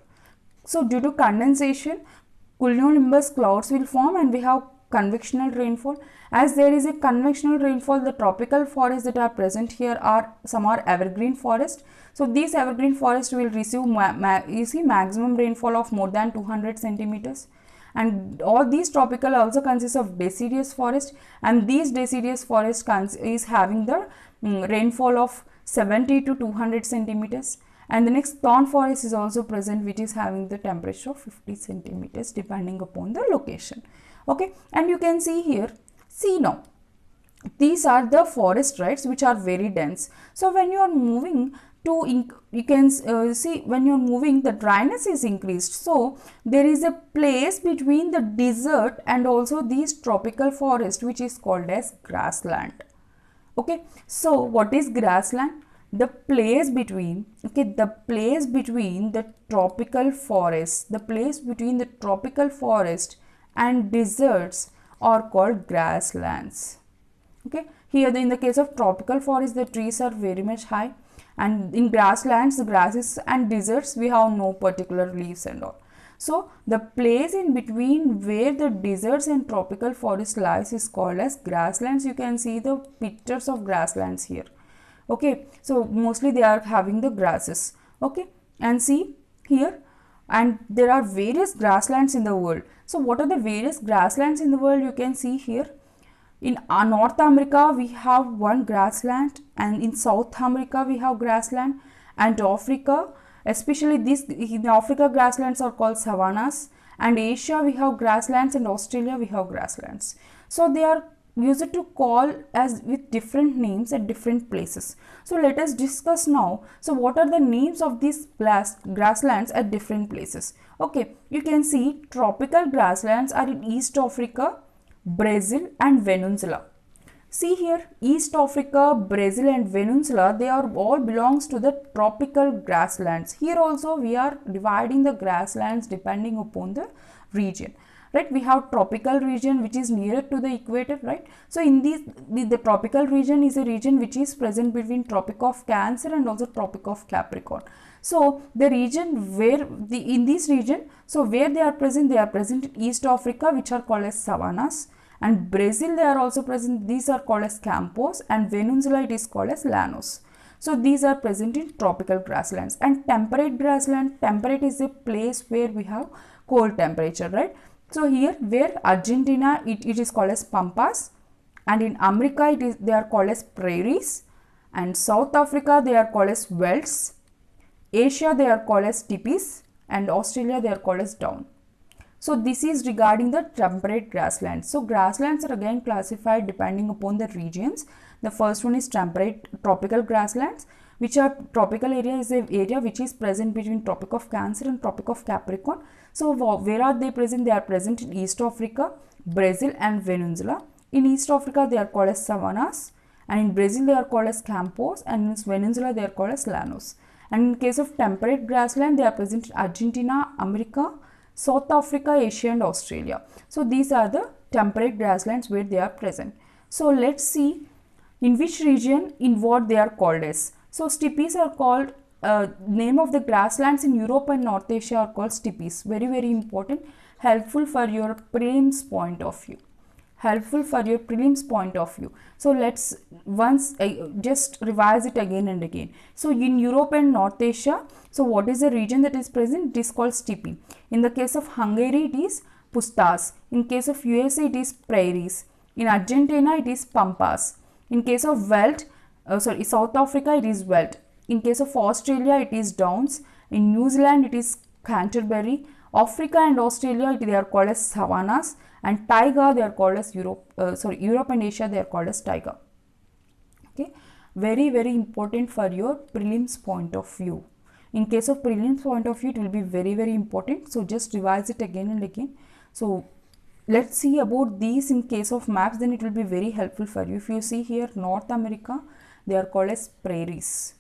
So due to condensation, cumulonimbus clouds will form, and we have convectional rainfall. As there is a convectional rainfall, the tropical forests that are present here are, some are evergreen forest. So these evergreen forests will receive maximum rainfall of more than 200 centimeters. And all these tropical also consist of deciduous forest, and these deciduous forest is having the rainfall of 70 to 200 centimeters. And the next, thorn forest is also present, which is having the temperature of 50 centimeters depending upon the location. Okay, and you can see here, see now, these are the forest, right, which are very dense. So when you are moving to, you can see, when you are moving, the dryness is increased. So there is a place between the desert and also these tropical forest, which is called as grassland. Okay, so what is grassland? The place between, okay, the place between the tropical forest, the place between the tropical forest and deserts are called grasslands. Okay, here in the case of tropical forest, the trees are very much high, and in grasslands, the grasses and deserts, we have no particular leaves and all. So the place in between where the deserts and tropical forest lies is called as grasslands. You can see the pictures of grasslands here. Okay, so mostly they are having the grasses. Okay, and see here, and there are various grasslands in the world. So what are the various grasslands in the world? You can see here. In North America, we have one grassland, and in South America, we have grassland, and Africa, especially these, in Africa, grasslands are called savannas, and Asia, we have grasslands, and Australia, we have grasslands. So they are used to call as with different names at different places. So let us discuss now. So what are the names of these grasslands at different places? Okay, you can see tropical grasslands are in East Africa, Brazil and Venezuela. See here, East Africa, Brazil and Venezuela, they are all belongs to the tropical grasslands. Here also we are dividing the grasslands depending upon the region. Right, we have tropical region which is nearer to the equator, right? So in the tropical region is a region which is present between Tropic of Cancer and also Tropic of Capricorn. So the region where in this region, so where they are present in East Africa, which are called as savannas, and Brazil they are also present, these are called as campos, and Venezuela it is called as llanos. So these are present in tropical grasslands. And temperate grassland, temperate is a place where we have cold temperature, right? So here where Argentina it is called as pampas, and in America they are called as prairies, and South Africa they are called as veldts, Asia they are called as steppes, and Australia they are called as down. So this is regarding the temperate grasslands. So grasslands are again classified depending upon the regions. The first one is temperate tropical grasslands, which are tropical area is an area which is present between Tropic of Cancer and Tropic of Capricorn. So where are they present? They are present in East Africa, Brazil and Venezuela. In East Africa they are called as savannas, and in Brazil they are called as campos, and in Venezuela they are called as llanos. And in case of temperate grassland they are present in Argentina, America, South Africa, Asia and Australia. So these are the temperate grasslands where they are present. So let's see in which region in what they are called as. So steppes are called, name of the grasslands in Europe and North Asia are called steppes. Very important, helpful for your prelims point of view. So let's once just revise it again and again. So in Europe and North Asia, so what is the region that is present? It is called steppe. In the case of Hungary it is pustas. In case of USA it is prairies. In Argentina it is pampas. In case of South Africa it is veldt. In case of Australia it is downs. In New Zealand it is Canterbury. Africa and Australia they are called as savannas, and taiga they are called as Europe and Asia they are called as taiga. Okay, very important for your prelims point of view. In case of prelims point of view it will be very important. So just revise it again and again. So let's see about these in case of maps, then it will be very helpful for you. If you see here North America, they are called as prairies.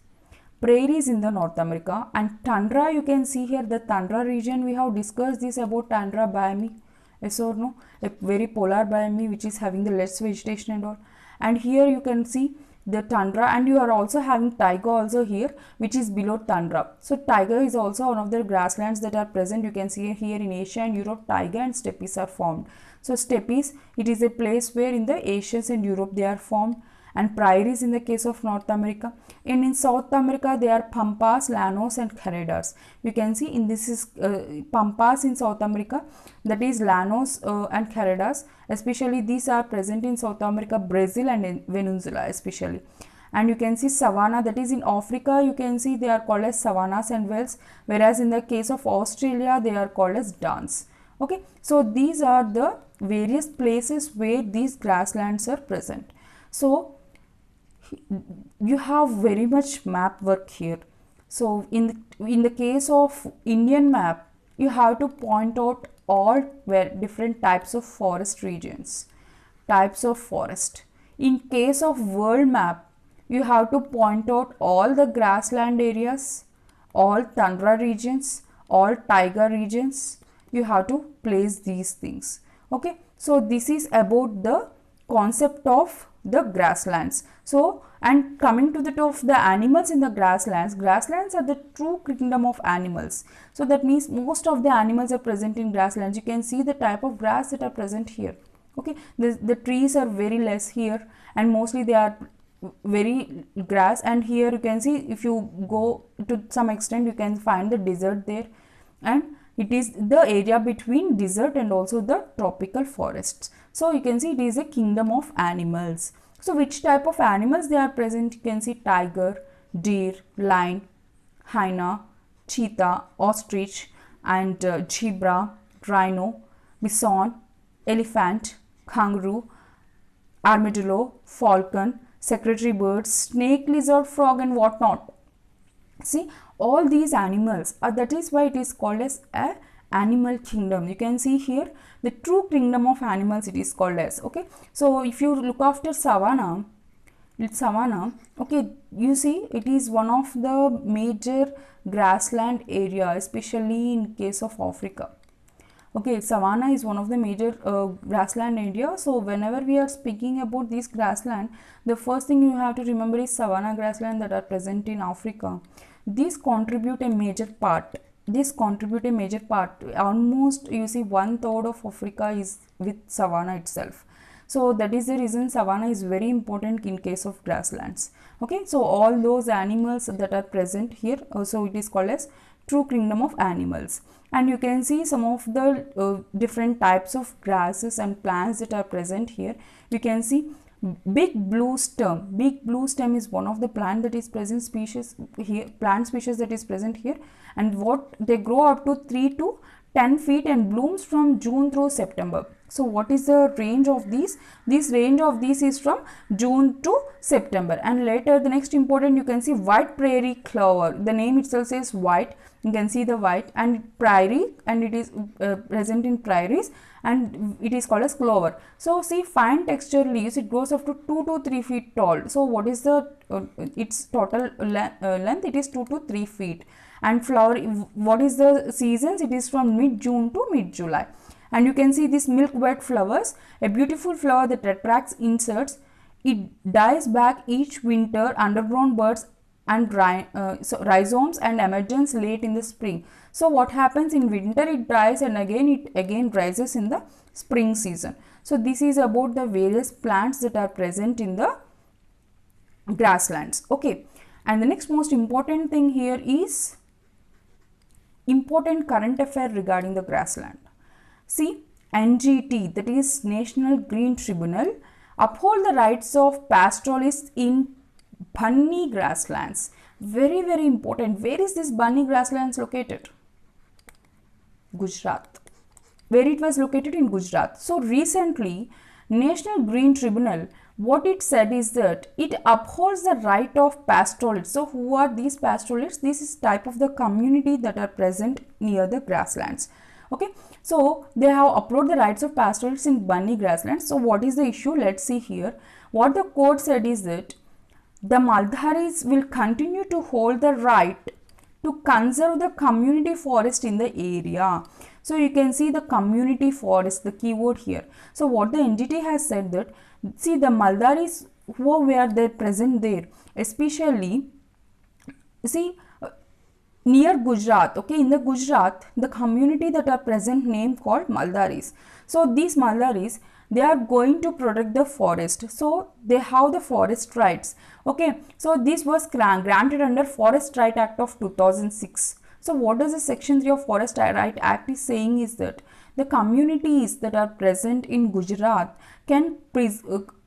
Prairies in the North America. And tundra, you can see here the tundra region, we have discussed this about tundra biome, yes or no, a very polar biome which is having the less vegetation and all. And here you can see the tundra, and you are also having taiga also here which is below tundra. So taiga is also one of the grasslands that are present. You can see here in Asia and Europe taiga and steppes are formed. So steppes, it is a place where in the Asians and Europe they are formed, and prairies in the case of North America. And in South America they are pampas, llanos and corredors. You can see in this is pampas in South America, that is llanos and corredors. Especially these are present in South America, Brazil and in Venezuela especially. And you can see savanna, that is in Africa, you can see they are called as savannas and veldts, whereas in the case of Australia they are called as downs. Okay, so these are the various places where these grasslands are present. So you have very much map work here. So in the case of Indian map, you have to point out all different types of forest regions, types of forest. In case of world map, you have to point out all the grassland areas, all tundra regions, all taiga regions. You have to place these things. Okay, so this is about the concept of the grasslands. So, and coming to the top of the animals in the grasslands, grasslands are the true kingdom of animals. So that means most of the animals are present in grasslands. You can see the type of grass that are present here. Okay, the trees are very less here, and mostly they are very grass. And here you can see, if you go to some extent, you can find the desert there, and it is the area between desert and also the tropical forests. So you can see it is a kingdom of animals. So which type of animals they are present? You can see tiger, deer, lion, hyena, cheetah, ostrich and zebra, rhino, bison, elephant, kangaroo armadillo, falcon, secretary birds, snake, lizard, frog and whatnot. See, all these animals that is why it is called as a animal kingdom. You can see here the true kingdom of animals it is called as. Okay, so if you look after savanna, okay, you see it is one of the major grassland area, especially in case of Africa. Okay, savanna is one of the major grassland area. So whenever we are speaking about this grassland, the first thing you have to remember is savanna grassland that are present in Africa. These contribute a major part. Almost, you see, 1/3 of Africa is with savanna itself. So that is the reason savanna is very important in case of grasslands. Okay, so all those animals that are present here, so it is called as true kingdom of animals. And you can see some of the different types of grasses and plants that are present here. You can see big blue stem. Big blue stem is one of the plant that is present species here, plant species that is present here, and what they grow up to 3 to 10 feet and blooms from June through September. So what is the range of these? This range of these is from June to September. And later, the next important, you can see white prairie clover. The name itself says white. You can see the white and prairie, and it is present in prairies, and it is called as clover. So see, fine texture leaves, it grows up to 2 to 3 feet tall. So what is the its total length? It is 2 to 3 feet. And flower, what is the seasons? It is from mid-June to mid-July. And you can see this milk white flowers, a beautiful flower that attracts insects. It dies back each winter, underground birds and rhizomes and emergence late in the spring. So what happens in winter? It dies and it again rises in the spring season. So this is about the various plants that are present in the grasslands. Okay, and the next most important thing here is important current affair regarding the grassland. See, NGT, that is National Green Tribunal, uphold the rights of pastoralists in Bunny grasslands. Very, very important. Where is this Bunny grasslands located? Gujarat. Where it was located? In Gujarat. So recently, National Green Tribunal, what it said is that it upholds the right of pastoralists. So who are these pastoralists? This is type of the community that are present near the grasslands. Okay, so they have upheld the rights of pastoralists in Bunny grasslands. So what is the issue? Let's see here. What the court said is that the Maldharis will continue to hold the right to conserve the community forest in the area. So you can see the community forest, the keyword here. So what the NGT has said that, see, the Maldharis who were there present there, especially, see, near Gujarat, okay, in the Gujarat, the community that are present name called Maldharis. So these Maldharis, they are going to protect the forest. So they have the forest rights. Okay, so this was granted under Forest Right Act of 2006. So what does the Section 3 of Forest Right Act is saying is that the communities that are present in Gujarat can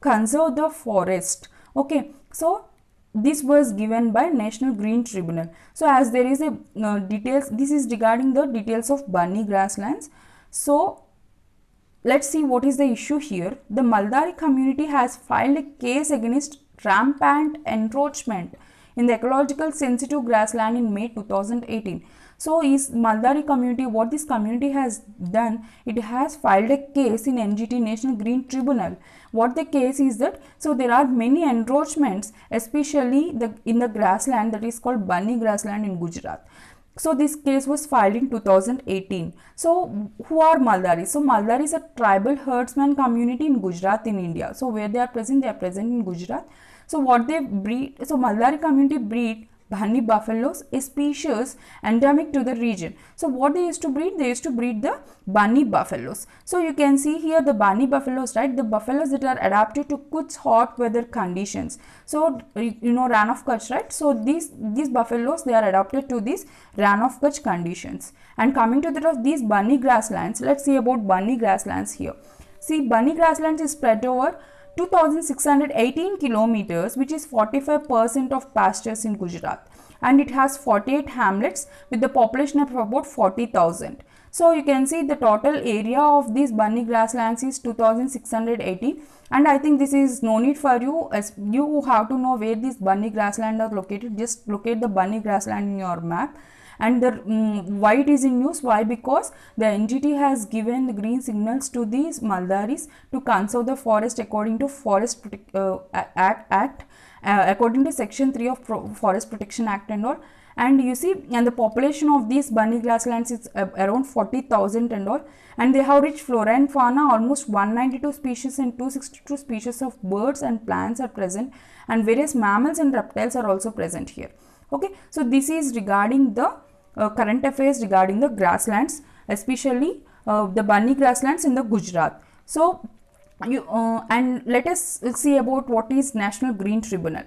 conserve the forest. Okay, so this was given by National Green Tribunal. So as there is a details, this is regarding the details of Bunny grasslands. So let's see what is the issue here. The Maldari community has filed a case against rampant encroachment in the ecological sensitive grassland in May 2018. So is Maldari community, what this community has done, it has filed a case in NGT, National Green Tribunal. What the case is that, so there are many encroachments, especially in the grassland that is called Bunny grassland in Gujarat. So this case was filed in 2018. So who are Maldari? So Maldari is a tribal herdsman community in Gujarat in India. So where they are present in Gujarat. So what they breed, so Maldari community breed Bunny buffaloes, a species endemic to the region. So what they used to breed? They used to breed the Bunny buffaloes. So you can see here the Bunny buffaloes, right? The buffaloes that are adapted to Kutch hot weather conditions. So you know Rann of Kutch, right? So these buffaloes, they are adapted to these Rann of Kutch conditions. And coming to that of these Bunny grasslands, let's see about Bunny grasslands here. See, Bunny grasslands is spread over 2,618 kilometers, which is 45% of pastures in Gujarat, and it has 48 hamlets with the population of about 40,000. So you can see the total area of these bunny grasslands is 2680, and I think this is no need for you, as you have to know where these bunny grassland are located. Just locate the bunny grassland in your map. And the why it is in use, why? Because the NGT has given the green signals to these Maldaris to conserve the forest according to Forest Act, according to section 3 of Forest Protection Act and all. And you see, and the population of these bunny grasslands is around 40,000 and all, and they have rich flora and fauna. Almost 192 species and 262 species of birds and plants are present, and various mammals and reptiles are also present here. Okay, so this is regarding the current affairs regarding the grasslands, especially the bunny grasslands in the Gujarat. So and let us see about what is National Green Tribunal.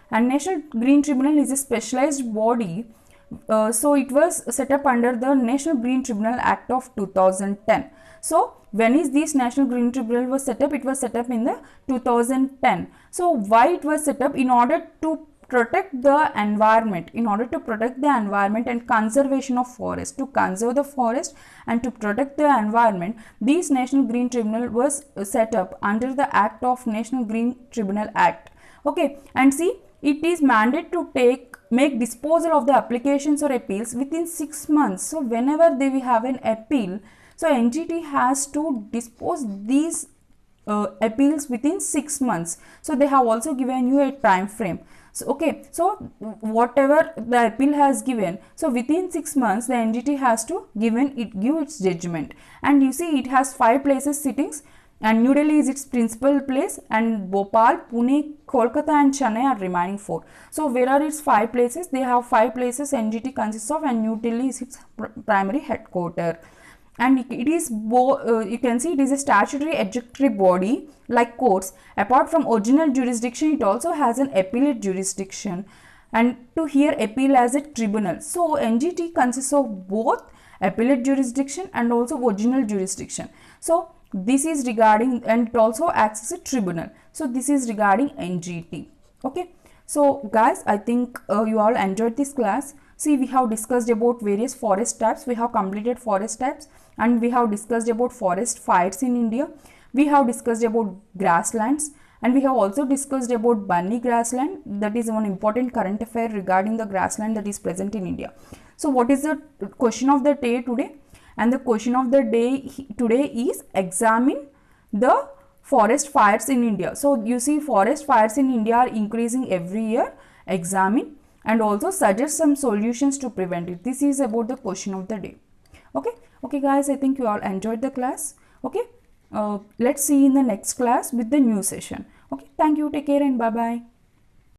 And National Green Tribunal is a specialized body. So it was set up under the National Green Tribunal Act of 2010. So when is this National Green Tribunal was set up? It was set up in the 2010. So why it was set up? In order to protect the environment, and conservation of forest, to conserve the forest and to protect the environment. This National Green Tribunal was set up under the act of National Green Tribunal Act. Okay, and see, it is mandated to make disposal of the applications or appeals within 6 months. So whenever they will have an appeal, so NGT has to dispose these appeals within 6 months. So they have also given you a time frame. So, okay, so whatever the appeal has given, so within 6 months the NGT has to give its judgment. And you see, it has 5 places sittings, and New Delhi is its principal place, and Bhopal, Pune, Kolkata and Chennai are remaining 4. So where are its 5 places? They have 5 places NGT consists of, and New Delhi is its primary headquarter. And it is you can see it is a statutory adjudicatory body like courts. Apart from original jurisdiction, it also has an appellate jurisdiction, and to hear appeal as a tribunal. So NGT consists of both appellate jurisdiction and also original jurisdiction. So this is regarding, and it also acts as a tribunal. So this is regarding NGT. Okay, so guys, I think you all enjoyed this class. See, we have discussed about various forest types. We have completed forest types, and we have discussed about forest fires in India. We have discussed about grasslands, and we have also discussed about bunny grassland. That is one important current affair regarding the grassland that is present in India. So what is the question of the day today? And the question of the day today is examine the forest fires in India. So you see, forest fires in India are increasing every year. Examine and also suggest some solutions to prevent it. This is about the question of the day. Okay guys, I think you all enjoyed the class. Okay, let's see in the next class with the new session. Okay, thank you, take care and bye bye.